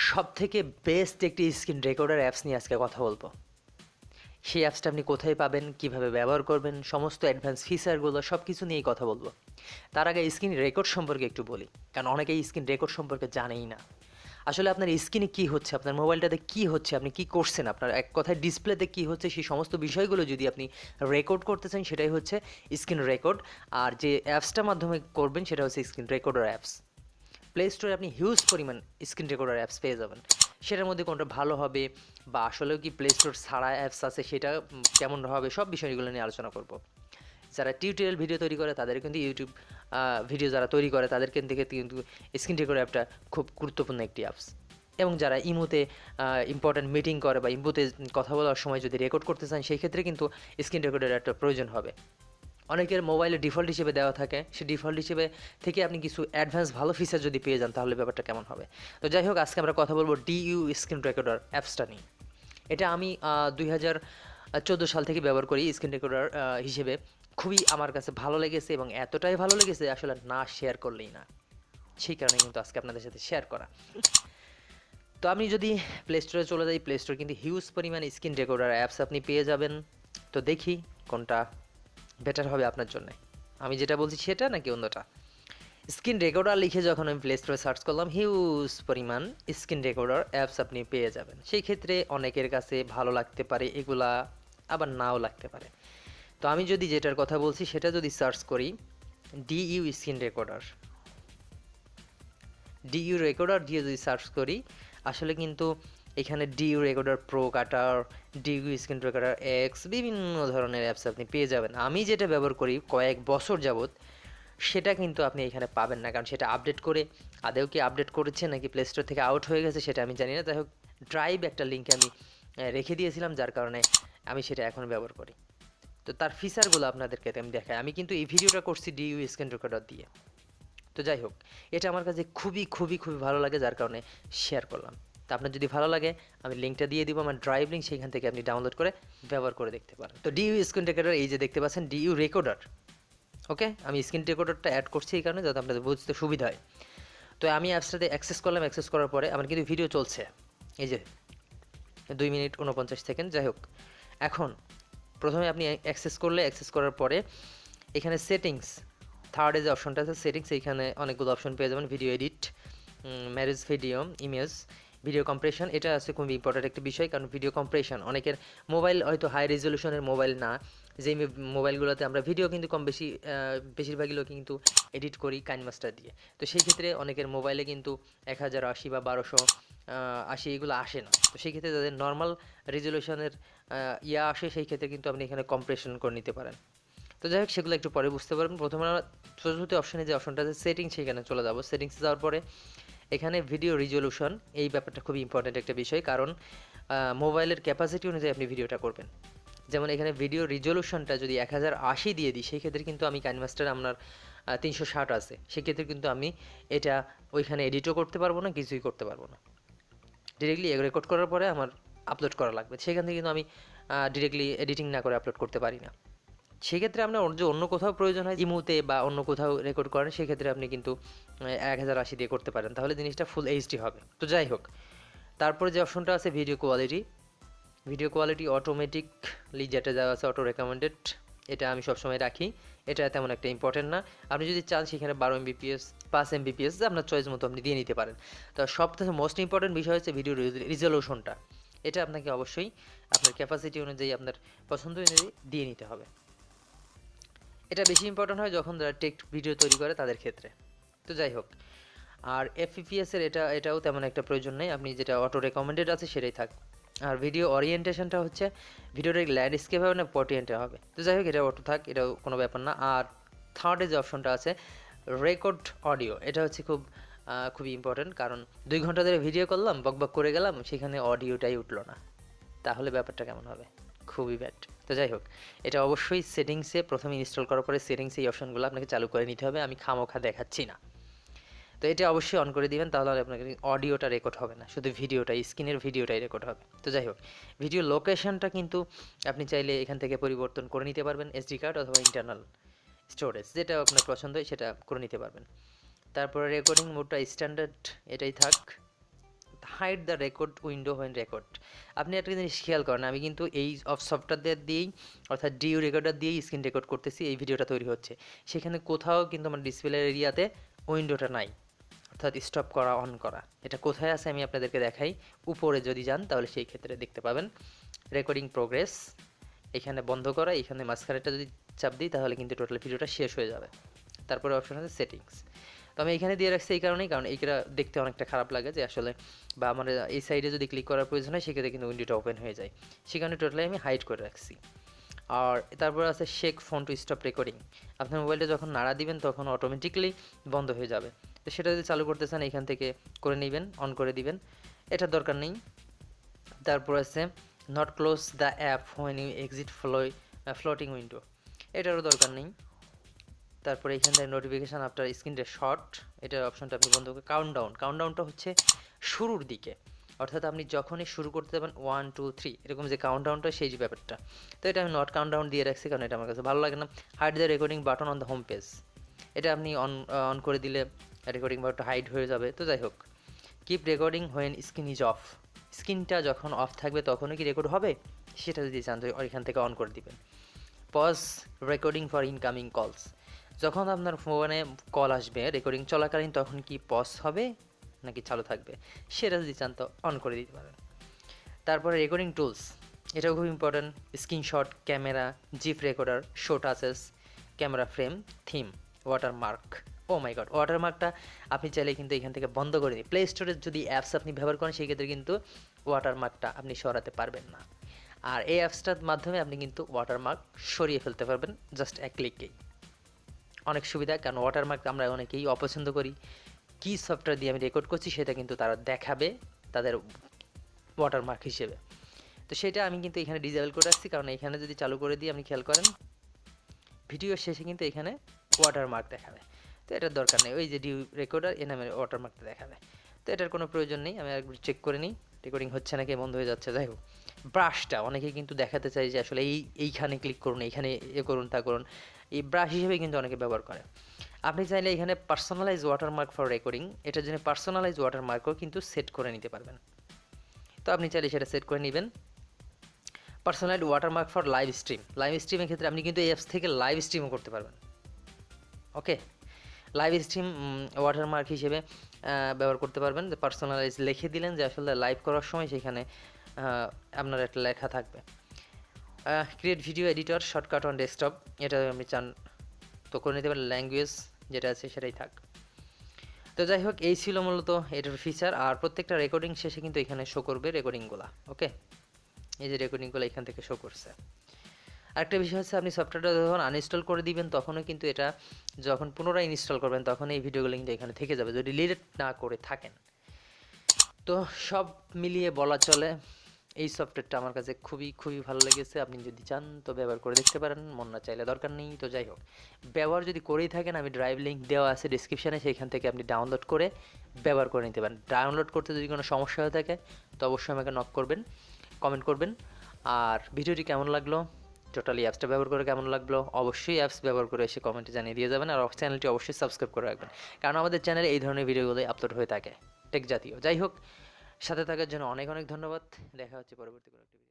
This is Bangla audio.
সবথেকে বেস্ট একটি স্ক্রিন রেকর্ডার অ্যাপস নিয়ে আজকে কথা বলবো। সেই অ্যাপসটা আপনি কোথায় পাবেন, কিভাবে ব্যবহার করবেন, সমস্ত অ্যাডভান্স ফিচারগুলো সব কিছু নিয়েই কথা বলবো। তার আগে স্ক্রিন রেকর্ড সম্পর্কে একটু বলি, কারণ অনেকেই স্ক্রিন রেকর্ড সম্পর্কে জানেই না। আসলে আপনার স্ক্রিনে কী হচ্ছে, আপনার মোবাইলটাতে কী হচ্ছে, আপনি কী করছেন, আপনার এক কথায় ডিসপ্লেতে কী হচ্ছে, সেই সমস্ত বিষয়গুলো যদি আপনি রেকর্ড করতে চান সেটাই হচ্ছে স্ক্রিন রেকর্ড। আর যে অ্যাপসটার মাধ্যমে করবেন সেটা হচ্ছে স্ক্রিন রেকর্ডার অ্যাপস। প্লে স্টোরে আপনি হিউজ পরিমাণ স্ক্রিন রেকর্ডার অ্যাপস পেয়ে যাবেন। সেটার মধ্যে কোনটা ভালো হবে বা আসলেও কি প্লে স্টোর ছাড়া অ্যাপস আছে সেটা কেমন হবে, সব বিষয়গুলো নিয়ে আলোচনা করব। যারা টিউটোরিয়াল ভিডিও তৈরি করে তাদের কিন্তু ইউটিউব ভিডিও যারা তৈরি করে তাদের থেকে কিন্তু স্ক্রিন রেকর্ডার অ্যাপটা খুব গুরুত্বপূর্ণ একটি অ্যাপস। এবং যারা ইমোতে ইম্পর্ট্যান্ট মিটিং করে বা ইমোতে কথা বলার সময় যদি রেকর্ড করতে চান সেই ক্ষেত্রে কিন্তু স্ক্রিন রেকর্ডার একটা প্রয়োজন হবে। অনেকের মোবাইলে ডিফল্ট হিসেবে দেওয়া থাকে, সেই ডিফল্ট হিসেবে থেকে আপনি কিছু অ্যাডভান্স ভালো ফিচার যদি পেয়ে যান তাহলে ব্যাপারটা কেমন হবে। তো যাই হোক, আজকে আমরা কথা বলবো ডিইউ স্ক্রিন রেকর্ডার অ্যাপসটা নিয়ে। এটা আমি 2014 সাল থেকে ব্যবহার করি স্ক্রিন রেকর্ডার হিসেবে। খুবই আমার কাছে ভালো লেগেছে এবং এতটাই ভালো লেগেছে আসলে না শেয়ার করলেই না। সেই কারণে কিন্তু আজকে আপনাদের সাথে শেয়ার করা। তো আমি যদি প্লে স্টোরে চলে যাই, প্লে স্টোরে কিন্তু হিউজ পরিমাণ স্ক্রিন রেকর্ডার অ্যাপস আপনি পেয়ে যাবেন। তো দেখি কোনটা বেটার হবে আপনার জন্য, আমি যেটা বলছি সেটা নাকি অন্যটা। স্ক্রিন রেকর্ডার লিখে যখন আমি প্লে স্টোরে সার্চ করলাম, হিউজ পরিমাণ স্ক্রিন রেকর্ডার অ্যাপস আপনি পেয়ে যাবেন। সেই ক্ষেত্রে অনেকের কাছে ভালো লাগতে পারে এগুলা, আবার নাও লাগতে পারে। তো আমি যদি যেটার কথা বলছি সেটা যদি সার্চ করি, DU screen recorder, DU recorder দিয়ে যদি সার্চ করি, আসলে কিন্তু এখানে ডিইউ রেকর্ডার প্রো কাটার, ডিইউ স্ক্রিন রেকর্ডার এক্স, বিভিন্ন ধরনের অ্যাপস আপনি পেয়ে যাবেন। আমি যেটা ব্যবহার করি কয়েক বছর যাবত, সেটা কিন্তু আপনি এখানে পাবেন না, কারণ সেটা আপডেট করে, আদেও কি আপডেট করেছে নাকি প্লে স্টোর থেকে আউট হয়ে গেছে সেটা আমি জানি না। যাই হোক, ড্রাইভ একটা লিঙ্কে আমি রেখে দিয়েছিলাম, যার কারণে আমি সেটা এখন ব্যবহার করি। তো তার ফিচারগুলো আপনাদেরকে আমি দেখাই। আমি কিন্তু এই ভিডিওটা করছি ডিইউ স্ক্রিন রেকর্ডার দিয়ে। তো যাই হোক, এটা আমার কাছে খুবই খুবই খুবই ভালো লাগে, যার কারণে শেয়ার করলাম। তো আপনার যদি ভালো লাগে আমি লিঙ্কটা দিয়ে দিব, আমার ড্রাইভ লিঙ্ক, সেইখান থেকে আপনি ডাউনলোড করে ব্যবহার করে দেখতে পারেন। তো ডিইউ স্ক্রিন রেকর্ডার, এই যে দেখতে পাচ্ছেন ডিইউ রেকর্ডার। ওকে, আমি স্ক্রিন রেকর্ডারটা অ্যাড করছি এই কারণে যাতে আপনাদের বুঝতে সুবিধা হয়। তো আমি অ্যাপসটাতে অ্যাক্সেস করলাম, অ্যাক্সেস করার পরে আমার কিন্তু ভিডিও চলছে, এই যে 2 মিনিট 49 সেকেন্ড। যাই হোক, এখন প্রথমে আপনি অ্যাক্সেস করলে, অ্যাক্সেস করার পরে এখানে সেটিংস, থার্ডে যে অপশনটা আছে সেটিংস, এইখানে অনেকগুলো অপশন পেয়ে যাবেন। Video edit, marriage video, image, video compression. এটা আছে খুবই ইম্পর্টেন্ট একটা বিষয়, কারণ ভিডিও কম্প্রেশন অনেকের মোবাইল হয়তো হাই রেজলিউশনের মোবাইল না, যেই মোবাইলগুলোতে আমরা ভিডিও কিন্তু কম বেশি বেশিরভাগই লোক কিন্তু এডিট করি কাইনমাস্টার দিয়ে। তো সেই ক্ষেত্রে অনেকের মোবাইলে কিন্তু 1080 বা 1280 এগুলো আসে না। তো সেই ক্ষেত্রে যাদের নর্মাল রেজলিউশনের আসে, সেই ক্ষেত্রে কিন্তু আপনি এখানে কম্প্রেশন করে নিতে পারেন। তো যাই হোক, সেগুলো একটু পরে বুঝতে পারবেন। প্রথমে আমরা চতুর্থ অপশানে যে অপশনটা আছে সেটিংস, সেখানে চলে যাব। সেটিংসে যাওয়ার পরে এখানে ভিডিও রিজলিউশন, এই ব্যাপারটা খুবই ইম্পর্ট্যান্ট একটা বিষয়, কারণ মোবাইলের ক্যাপাসিটি অনুযায়ী আপনি ভিডিওটা করবেন। যেমন এখানে ভিডিও রিজলিউশনটা যদি 1080 দিয়ে দিই, সেই ক্ষেত্রে কিন্তু আমি কাইনমাস্টার আপনার 360 আছে, সেক্ষেত্রে কিন্তু আমি এটা ওইখানে এডিটও করতে পারবো না, কিছুই করতে পারবো না। ডিরেক্টলি রেকর্ড করার পরে আমার আপলোড করা লাগবে, সেখান থেকে কিন্তু আমি ডিরেক্টলি এডিটিং না করে আপলোড করতে পারি না। সেক্ষেত্রে আপনার যে অন্য কোথাও প্রয়োজন হয়, ইমোতে বা অন্য কোথাও রেকর্ড করেন, সেক্ষেত্রে আপনি কিন্তু 1080 দিয়ে করতে পারেন, তাহলে জিনিসটা ফুল এইচডি হবে। তো যাই হোক, তারপরে যে অপশনটা আছে video quality, video quality automatically যেটা দেওয়া আছে অটো রেকমেন্ডেড, এটা আমি সবসময় রাখি। এটা তেমন একটা ইম্পর্টেন্ট না, আপনি যদি চান সেখানে 12 MBPS 5 MBPS আপনার চয়েস মতো আপনি দিয়ে নিতে পারেন। তো সবথেকে মোস্ট ইম্পর্টেন্ট বিষয় হচ্ছে ভিডিও রিজলিউশনটা, এটা আপনাকে অবশ্যই আপনার ক্যাপাসিটি অনুযায়ী, আপনার পছন্দ অনুযায়ী দিয়ে নিতে হবে। এটা বেশি ইম্পর্টেন্ট হয় যখন যারা টেক ভিডিও তৈরি করে তাদের ক্ষেত্রে। তো যাই হোক, আর এফপিএসের এটাও তেমন একটা প্রয়োজন নেই, আপনি যেটা অটো রেকমেন্ডেড আছে সেটাই থাক। আর ভিডিও ওরিয়েন্টেশনটা হচ্ছে ভিডিওটা ল্যান্ডস্কেপ হবে না পোর্ট্রেটে হবে। তো যাই হোক, এটা অটো থাক, এটাও কোনো ব্যাপার না। আর থার্ডে যে অপশনটা আছে রেকর্ড অডিও, এটা হচ্ছে খুবই ইম্পর্টেন্ট, কারণ 2 ঘন্টা ধরে ভিডিও করলাম, বকবক করে গেলাম, সেখানে অডিওটাই উঠলো না, তাহলে ব্যাপারটা কেমন হবে, খুবই ব্যাড। তো যাই হোক, এটা অবশ্যই সেটিংসে প্রথমে ইনস্টল করার পরে সেটিংসে এই অপশনগুলো আপনাকে চালু করে নিতে হবে, আমি খামোখা দেখাচ্ছি না। তো এটা অবশ্যই অন করে দিবেন, তাহলে আপনাকে অডিওটা রেকর্ড হবে না, শুধু ভিডিওটা, স্ক্রিনের ভিডিওটাই রেকর্ড হবে। তো যাই হোক, ভিডিও লোকেশনটা কিন্তু আপনি চাইলে এখান থেকে পরিবর্তন করে নিতে পারবেন, এসডি কার্ড অথবা ইন্টারনাল স্টোরেজ, যেটা আপনার পছন্দ হয় সেটা করে নিতে পারবেন। তারপরে রেকর্ডিং মোডটা স্ট্যান্ডার্ড, এটাই থাক। Hide the record window when record. আপনি একটা জিনিস খেয়াল করেন, আমি কিন্তু এই সফটওয়্যার দিয়েই অর্থাৎ ডিউ রেকর্ডার দিয়েই স্ক্রিন রেকর্ড করতেছি, এই ভিডিওটা তৈরি হচ্ছে। সেখানে কোথাও কিন্তু আমার ডিসপ্লে এরিয়াতে উইন্ডোটা নাই, অর্থাৎ স্টপ করা অন করা। এটা কোথায় আছে আমি আপনাদেরকে দেখাই। উপরে যদি যান তাহলে সেই ক্ষেত্রে দেখতে পাবেন রেকর্ডিং প্রোগ্রেস, এখানে বন্ধ করা, এখানে মাঝখানেরটা যদি চাপ দিই তাহলে কিন্তু টোটাল ভিডিওটা শেষ হয়ে যাবে। তারপরে অপশন আছে সেটিংস। তো আমি এখানে দিয়ে রাখছি এই কারণেই, কারণ এইটা দেখতে অনেকটা খারাপ লাগে যে আসলে, বা আমার এই সাইডে যদি ক্লিক করার প্রয়োজন হয় সেক্ষেত্রে কিন্তু উইন্ডোটা ওপেন হয়ে যায়, সে কারণে টোটালি আমি হাইড করে রাখছি। আর তারপর আছে shake phone to stop recording. আপনার মোবাইলটা যখন নাড়া দিবেন তখন অটোমেটিকলি বন্ধ হয়ে যাবে। তো সেটা যদি চালু করতে চান এখান থেকে করে নেবেন, অন করে দিবেন, এটার দরকার নেই। তারপর আছে not close the app when you exit floating window, এটারও দরকার নেই। তারপরে এখান থেকে নোটিফিকেশান আফটার স্ক্রিনটা শর্ট, এটার অপশনটা আপনি বন্ধ করে কাউন্টডাউনটা হচ্ছে শুরুর দিকে, অর্থাৎ আপনি যখনই শুরু করতে যাবেন 1 2 3 এরকম যে কাউন্টডাউনটা, সেই যে ব্যাপারটা। তো এটা আমি নট কাউন্টডাউন দিয়ে রাখছি কারণ এটা আমার কাছে ভালো লাগে না। Hide the recording button on the home page, এটা আপনি অন করে দিলে রেকর্ডিং বাটনটা হাইড হয়ে যাবে। তো যাই হোক, keep recording when screen is of, স্ক্রিনটা যখন অফ থাকবে তখনও কি রেকর্ড হবে, সেটা যদি চান তো এখান থেকে অন করে দিবেন। পজ রেকর্ডিং ফর ইনকামিং কলস, যখন আপনার ফোনে কল আসবে রেকর্ডিং চলাকালীন তখন কি পজ হবে নাকি চালু থাকবে, সেটা যদি চান তো অন করে দিতে পারেন। তারপরে রেকর্ডিং টুলস, এটাও খুব important. Screenshot, camera, zip recorder, show touches, camera frame, theme, watermark. Oh my God, ওয়াটারমার্কটা আপনি চাইলে কিন্তু এখান থেকে বন্ধ করে দিন। প্লে স্টোরে যদি অ্যাপস আপনি ব্যবহার করেন সেই ক্ষেত্রে কিন্তু ওয়াটারমার্কটা আপনি সরাতে পারবেন না। আর এই অ্যাপসটার মাধ্যমে আপনি কিন্তু ওয়াটারমার্ক সরিয়ে ফেলতে পারবেন জাস্ট এক ক্লিকেই। অনেক সুবিধা, কারণ ওয়াটারমার্ক আমরা অনেকেই অপছন্দ করি। কী সফটওয়্যার দিয়ে আমি রেকর্ড করছি সেটা কিন্তু তারা দেখাবে তাদের ওয়াটারমার্ক হিসেবে। তো সেটা আমি কিন্তু এখানে ডিসেবল করে রাখছি, কারণ এখানে যদি চালু করে দিই আপনি খেয়াল করেন ভিডিও শেষে কিন্তু এখানে ওয়াটারমার্ক দেখাবে। তো এটার দরকার নেই, ওই যে ডিউ রেকর্ডার এ নামে ওয়াটারমার্কটা দেখাবে। তো এটার কোনো প্রয়োজন নেই, আমি একবার চেক করে নিই রেকর্ডিং হচ্ছে নাকি বন্ধ হয়ে যাচ্ছে। যাই হোক, ব্রাশটা অনেকে কিন্তু দেখাতে চাই যে আসলে এইখানে ক্লিক করুন, এইখানে এ করুন তা করুন, এই ব্রাশ হিসেবে কিন্তু অনেকে ব্যবহার করে। আপনি চাইলে এখানে পার্সোনালাইজ ওয়াটারমার্ক ফর রেকর্ডিং, এটার জন্য পার্সোনালাইজ ওয়াটারমার্কও কিন্তু সেট করে নিতে পারবেন। তো আপনি চাইলে সেটা সেট করে নেবেন। পার্সোনালাইজ ওয়াটারমার্ক ফর লাইভ স্ট্রিমের ক্ষেত্রে আপনি কিন্তু এই অ্যাপস থেকে লাইভ স্ট্রিমও করতে পারবেন। ওকে, লাইভ স্ট্রিম ওয়াটারমার্ক হিসেবে ব্যবহার করতে পারবেন। যে পার্সোনালাইজ লিখে দিলেন যে আসলে লাইভ করার সময় সেখানে আপনার একটা লেখা থাকবে। Create video editor shortcut on desktop, এটা আপনি চান তো করে নিতে পারেন, ল্যাঙ্গুয়েজ যেটা আছে সেটাই থাক। তো যাই হোক, এই ছিল মূলত এটার ফিচার। আর প্রত্যেকটা রেকর্ডিং শেষে কিন্তু এখানে শো করবে রেকর্ডিংগুলো। ওকে, এই যে রেকর্ডিংগুলো এখান থেকে শো করছে। আরেকটা বিষয় হচ্ছে, আপনি সফটওয়্যারটা যখন আনইনস্টল করে দিবেন তখনও কিন্তু এটা যখন পুনরায় ইনস্টল করবেন তখন এই ভিডিওগুলো কিন্তু এখানে থেকে যাবে যদি ডিলিট না করে থাকেন। তো সব মিলিয়ে বলা চলে এই সফটওয়্যারটা আমার কাছে খুবই খুবই ভালো লেগেছে। আপনি যদি চান তো ব্যবহার করে দেখতে পারেন, মন না চাইলে দরকার নেই। তো যাই হোক, ব্যবহার যদি করেই থাকেন আমি ড্রাইভ লিঙ্ক দেওয়া আছে ডিসক্রিপশানে, সেইখান থেকে আপনি ডাউনলোড করে ব্যবহার করে নিতে পারেন। ডাউনলোড করতে যদি কোনো সমস্যা হয়ে থাকে তো অবশ্যই আমাকে নক করবেন, কমেন্ট করবেন। আর ভিডিওটি কেমন লাগলো, টোটালি অ্যাপসটা ব্যবহার করে কেমন লাগলো, অবশ্যই অ্যাপস ব্যবহার করে এসে কমেন্টে জানিয়ে দিয়ে যাবেন। আর চ্যানেলটি অবশ্যই সাবস্ক্রাইব করে রাখবেন, কারণ আমাদের চ্যানেলে এই ধরনের ভিডিওগুলোই আপলোড হয়ে থাকে টেক জাতীয়। যাই হোক, সাথে থাকার জন্য অনেক অনেক ধন্যবাদ। দেখা হচ্ছে পরবর্তী কোনো একটি ভিডিও।